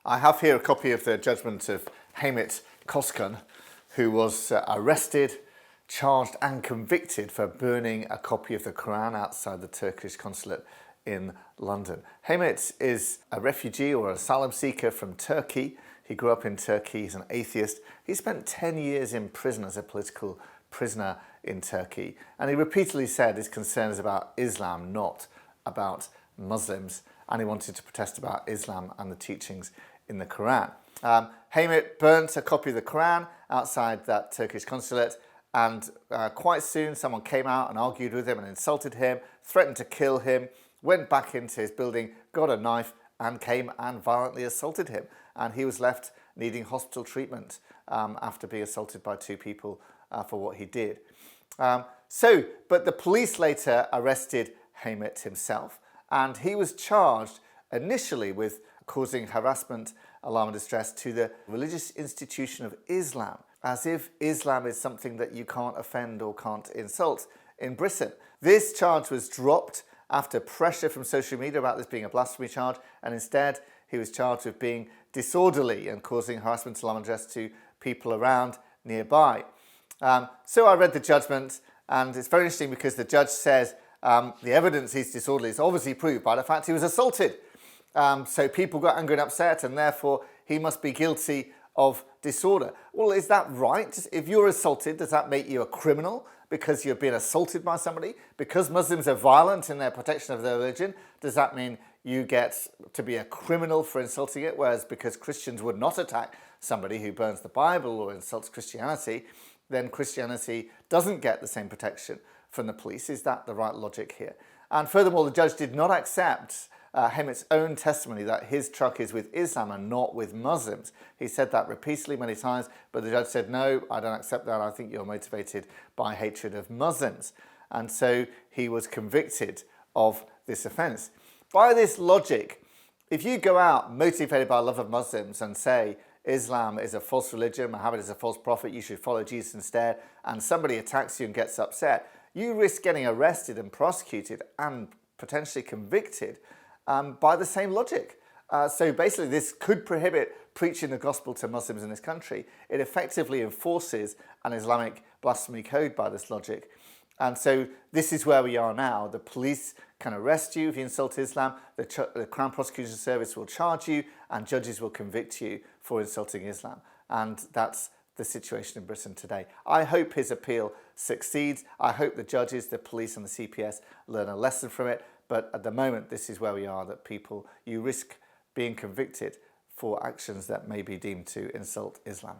I have here a copy of the judgment of Hamit Coskun, who was arrested, charged and convicted for burning a copy of the Quran outside the Turkish consulate in London. Hamit is a refugee or asylum seeker from Turkey. He grew up in Turkey, he's an atheist. He spent 10 years in prison as a political prisoner in Turkey, and he repeatedly said his concern is about Islam, not about Muslims, and he wanted to protest about Islam and the teachings in the Quran. Hamit burnt a copy of the Quran outside that Turkish consulate, and quite soon someone came out and argued with him and insulted him, threatened to kill him, went back into his building, got a knife and came and violently assaulted him, and he was left needing hospital treatment after being assaulted by two people for what he did. But the police later arrested Hamit himself, and he was charged initially with causing harassment, alarm and distress to the religious institution of Islam, as if Islam is something that you can't offend or can't insult in Britain. This charge was dropped after pressure from social media about this being a blasphemy charge, and instead he was charged with being disorderly and causing harassment, alarm and distress to people around nearby. So I read the judgment, and it's very interesting because the judge says the evidence he's disorderly is obviously proved by the fact he was assaulted. So people got angry and upset, and therefore he must be guilty of disorder. Well, is that right? If you're assaulted, does that make you a criminal because you've been assaulted by somebody? Because Muslims are violent in their protection of their religion, does that mean you get to be a criminal for insulting it? Whereas because Christians would not attack somebody who burns the Bible or insults Christianity, then Christianity doesn't get the same protection from the police. Is that the right logic here? And furthermore, the judge did not accept Hamit's own testimony that his truck is with Islam and not with Muslims. He said that repeatedly many times, but the judge said, no, I don't accept that. I think you're motivated by hatred of Muslims. And so he was convicted of this offence. By this logic, if you go out motivated by love of Muslims and say Islam is a false religion, Muhammad is a false prophet, you should follow Jesus instead, and somebody attacks you and gets upset, you risk getting arrested and prosecuted and potentially convicted by the same logic. So basically this could prohibit preaching the gospel to Muslims in this country. It effectively enforces an Islamic blasphemy code by this logic. And so this is where we are now. The police can arrest you if you insult Islam, the Crown Prosecution Service will charge you, and judges will convict you for insulting Islam. And that's the situation in Britain today. I hope his appeal succeeds. I hope the judges, the police and the CPS learn a lesson from it. But at the moment, this is where we are, that you risk being convicted for actions that may be deemed to insult Islam.